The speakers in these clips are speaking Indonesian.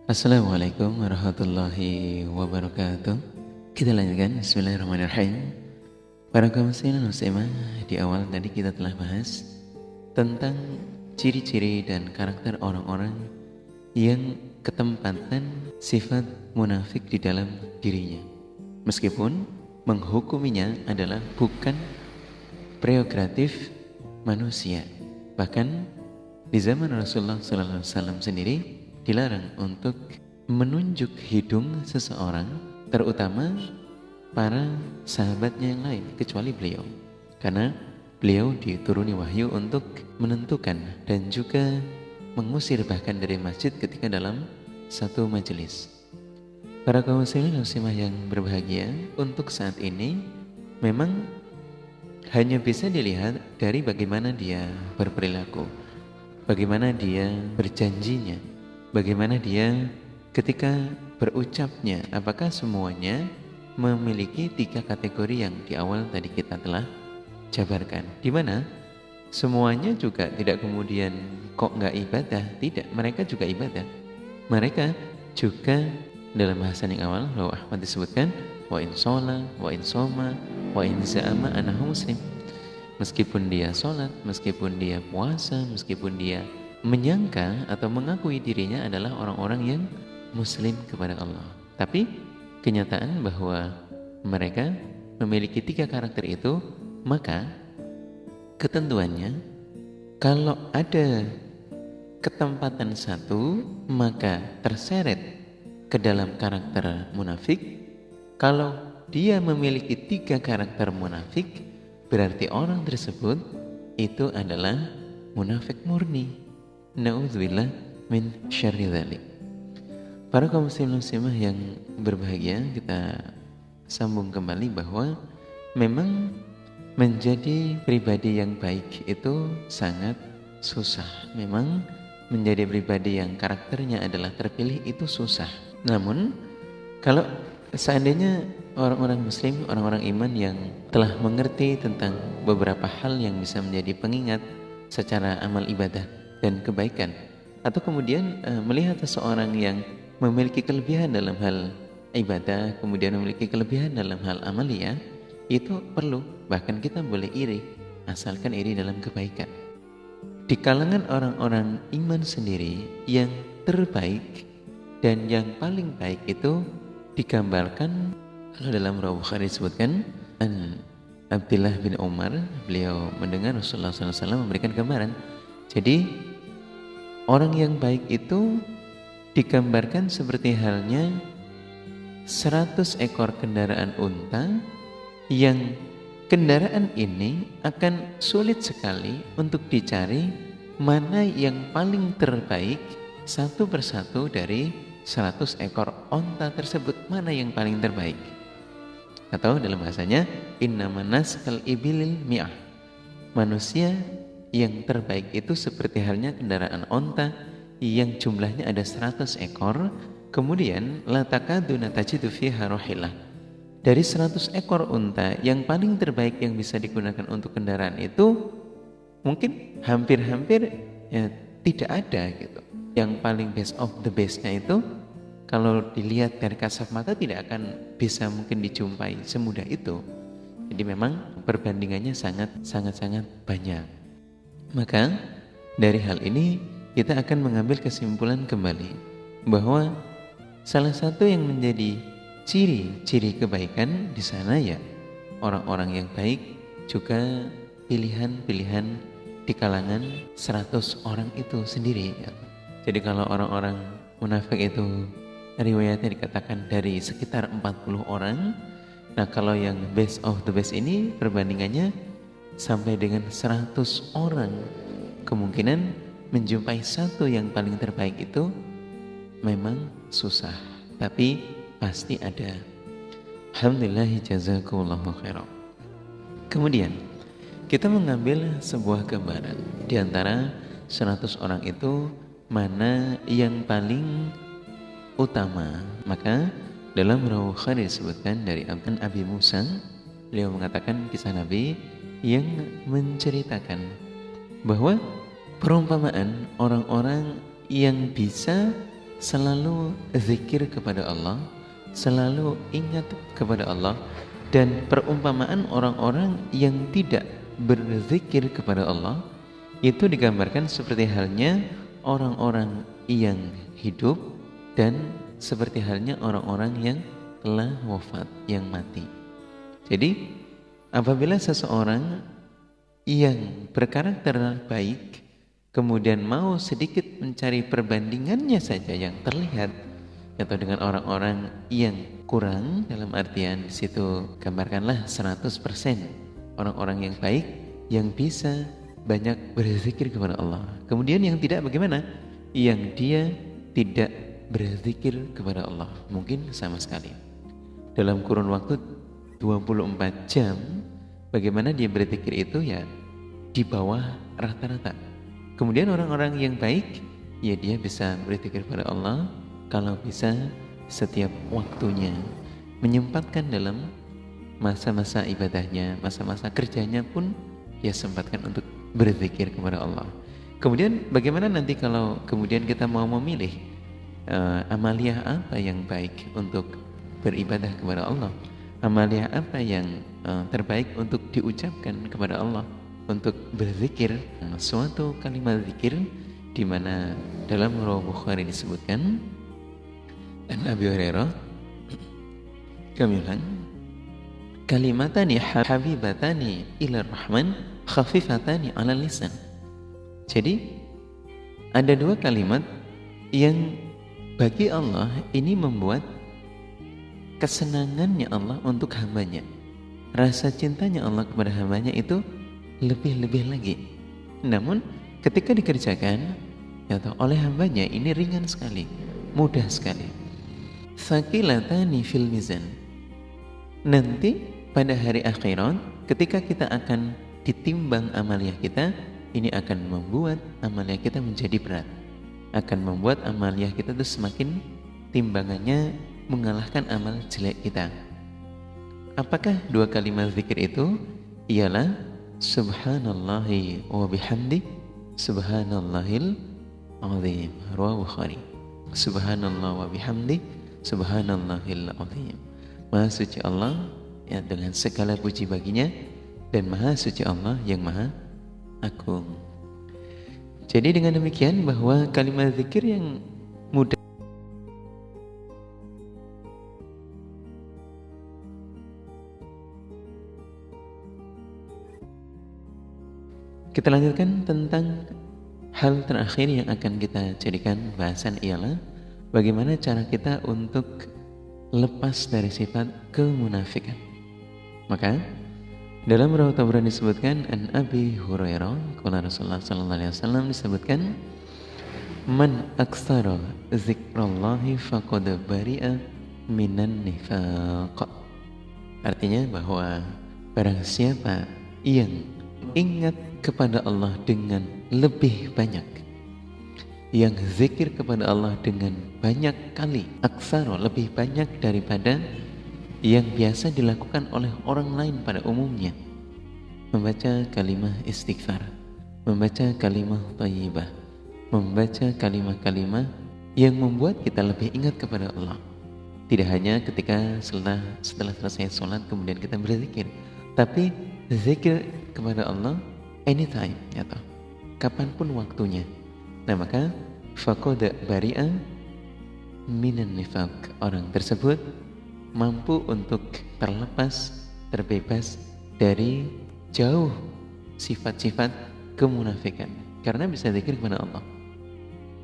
Assalamualaikum warahmatullahi wabarakatuh. Kita lanjutkan. Bismillahirrahmanirrahim. Para kaum muslimin dan muslimah, di awal tadi kita telah bahas tentang ciri-ciri dan karakter orang-orang yang ketempatan sifat munafik di dalam dirinya. Meskipun menghukuminya adalah bukan prerogatif manusia. Bahkan di zaman Rasulullah SAW sendiri dilarang untuk menunjuk hidung seseorang, terutama para sahabatnya yang lain kecuali beliau, karena beliau dituruni wahyu untuk menentukan dan juga mengusir bahkan dari masjid ketika dalam satu majelis. Para kaum muslimin muslimah yang berbahagia, untuk saat ini memang hanya bisa dilihat dari bagaimana dia berperilaku, bagaimana dia berjanjinya, bagaimana dia ketika berucapnya. Apakah semuanya memiliki 3 kategori yang di awal tadi kita telah jabarkan, di mana semuanya juga tidak kemudian kok nggak ibadah. Tidak, mereka juga ibadah. Mereka juga dalam bahasan yang awal Rawi Ahmad disebutkan wa in sholat, wa in soma, wa in za'ama anahu muslim. Meskipun dia sholat, meskipun dia puasa, meskipun dia menyangka atau mengakui dirinya adalah orang-orang yang muslim kepada Allah, tapi kenyataan bahwa mereka memiliki 3 karakter itu, maka ketentuannya kalau ada ketempatan satu maka terseret ke dalam karakter munafik. Kalau dia memiliki 3 karakter munafik, berarti orang tersebut itu adalah munafik murni. Na'udzubillah min syarri dzalik. Para kaum muslimin muslimah yang berbahagia, kita sambung kembali bahwa memang menjadi pribadi yang baik itu sangat susah. Memang menjadi pribadi yang karakternya adalah terpilih itu susah. Namun kalau seandainya orang-orang muslim, orang-orang iman yang telah mengerti tentang beberapa hal yang bisa menjadi pengingat secara amal ibadah dan kebaikan, atau kemudian melihat seseorang yang memiliki kelebihan dalam hal ibadah, kemudian memiliki kelebihan dalam hal amalia, itu perlu, bahkan kita boleh iri, asalkan iri dalam kebaikan. Di kalangan orang-orang iman sendiri yang terbaik dan yang paling baik itu digambarkan kalau dalam Rawi Bukhari disebutkan an Abdullah bin Umar, beliau mendengar Rasulullah SAW memberikan gambaran. Jadi orang yang baik itu digambarkan seperti halnya 100 ekor kendaraan unta, yang kendaraan ini akan sulit sekali untuk dicari mana yang paling terbaik satu persatu dari 100 ekor onta tersebut, mana yang paling terbaik. Atau dalam bahasanya innaman naskal ibilil mi'ah, manusia yang terbaik itu seperti halnya kendaraan onta yang jumlahnya ada 100 ekor, kemudian la takaduna tajidu fiha rohilah. Dari 100 ekor unta, yang paling terbaik yang bisa digunakan untuk kendaraan itu mungkin hampir-hampir ya, tidak ada gitu. Yang paling best of the bestnya itu kalau dilihat dari kasat mata tidak akan bisa mungkin dijumpai semudah itu. Jadi memang perbandingannya sangat banyak. Maka dari hal ini kita akan mengambil kesimpulan kembali bahwa salah satu yang menjadi ciri-ciri kebaikan di sana ya orang-orang yang baik, juga pilihan-pilihan di kalangan 100 orang itu sendiri ya. Jadi kalau orang-orang munafik itu riwayatnya dikatakan dari sekitar 40 orang, nah kalau yang best of the best ini perbandingannya sampai dengan 100 orang, kemungkinan menjumpai satu yang paling terbaik itu memang susah, tapi pasti ada. Alhamdulillah, jazakumullahu khairan. Kemudian kita mengambil sebuah gambaran di antara 100 orang itu mana yang paling utama. Maka dalam Rawi Bukhari disebutkan dari Abi Musa, beliau mengatakan kisah Nabi yang menceritakan bahwa perumpamaan orang-orang yang bisa selalu zikir kepada Allah, selalu ingat kepada Allah. Dan perumpamaan orang-orang yang tidak berzikir kepada Allah itu digambarkan seperti halnya orang-orang yang hidup dan seperti halnya orang-orang yang telah wafat, yang mati. Jadi apabila seseorang yang berkarakter baik kemudian mau sedikit mencari perbandingannya saja yang terlihat atau dengan orang-orang yang kurang, dalam artian di situ gambarkanlah 100% orang-orang yang baik yang bisa banyak berzikir kepada Allah. Kemudian yang tidak bagaimana? Yang dia tidak berzikir kepada Allah, mungkin sama sekali. Dalam kurun waktu 24 jam, bagaimana dia berzikir itu ya di bawah rata-rata. Kemudian orang-orang yang baik, ya dia bisa berzikir kepada Allah kalau bisa setiap waktunya, menyempatkan dalam masa-masa ibadahnya, masa-masa kerjanya pun dia sempatkan untuk berzikir kepada Allah. Kemudian bagaimana nanti kalau kemudian kita mau memilih amaliyah apa yang baik untuk beribadah kepada Allah, amaliyah apa yang terbaik untuk diucapkan kepada Allah, untuk berzikir, suatu kalimat zikir di mana dalam Riwayat Bukhari disebutkan dan Abi Hurairah kami bilang kalimatani habibatani ila rahman khafifatani ala lisan. Jadi ada dua kalimat yang bagi Allah ini membuat kesenangannya Allah untuk hambanya, rasa cintanya Allah kepada hambanya itu lebih-lebih lagi. Namun ketika dikerjakan atau oleh hambanya ini ringan sekali, mudah sekali. Thaqilatani fil mizan. Nanti pada hari akhirat ketika kita akan ditimbang amaliyah kita, ini akan membuat amaliyah kita menjadi berat, akan membuat amaliyah kita itu semakin timbangannya mengalahkan amal jelek kita. Apakah dua kalimat zikir itu? Ialah subhanallahi wa bihamdi subhanallahil azim. Riwayat Bukhari. Subhanallah wa bihamdi subhanallahil azim. Maha suci Allah ya, dengan segala puji baginya, dan maha suci Allah yang maha agung. Jadi dengan demikian bahwa kalimat zikir yang mudah kita lanjutkan tentang hal terakhir yang akan kita jadikan bahasan ialah bagaimana cara kita untuk lepas dari sifat kemunafikan. Maka dalam Riwayat Tabrani disebutkan an Abi Hurairah qala Rasulullah sallallahu alaihi wasallam disebutkan man aktsara zikrallahi faqad bari'a minan nifaq. Artinya bahwa barang siapa yang ingat kepada Allah dengan lebih banyak, yang zikir kepada Allah dengan banyak kali, aksaro, lebih banyak daripada yang biasa dilakukan oleh orang lain pada umumnya, membaca kalimah istighfar, membaca kalimah thayyibah, membaca kalimah-kalimah yang membuat kita lebih ingat kepada Allah. Tidak hanya ketika setelah selesai sholat kemudian kita berzikir, tapi zikir kepada Allah anytime, atau kapanpun waktunya. Nah maka faqad bari'a minan nifaq, orang tersebut mampu untuk terlepas, terbebas dari jauh sifat-sifat kemunafikan karena bisa zikir kepada Allah,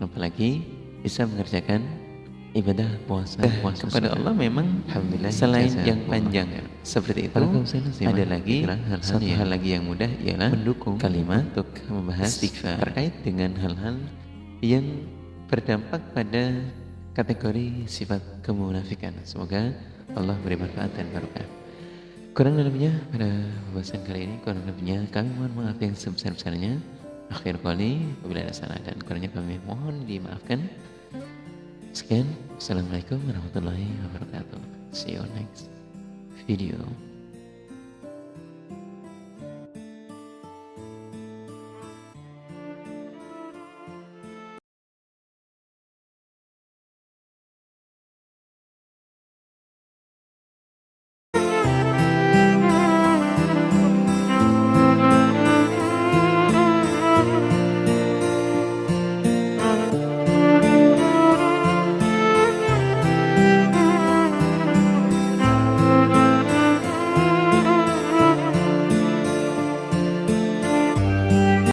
apalagi bisa mengerjakan ibadah puasa kepada Allah. Memang alhamdulillah selain yang panjang seperti itu, ada lagi satu hal lagi yang mudah, ialah mendukung kalimat untuk membahas istighfar terkait dengan hal-hal yang berdampak pada kategori sifat kemunafikan. Semoga Allah beri manfaat dan barokah. Kurang lebihnya pada pembahasan kali ini, kurang lebihnya kami mohon maaf yang sebesar-besarnya. Akhir kali apabila ada salah dan kurangnya kami mohon dimaafkan. Sekian, assalamualaikum warahmatullahi wabarakatuh. See you next video.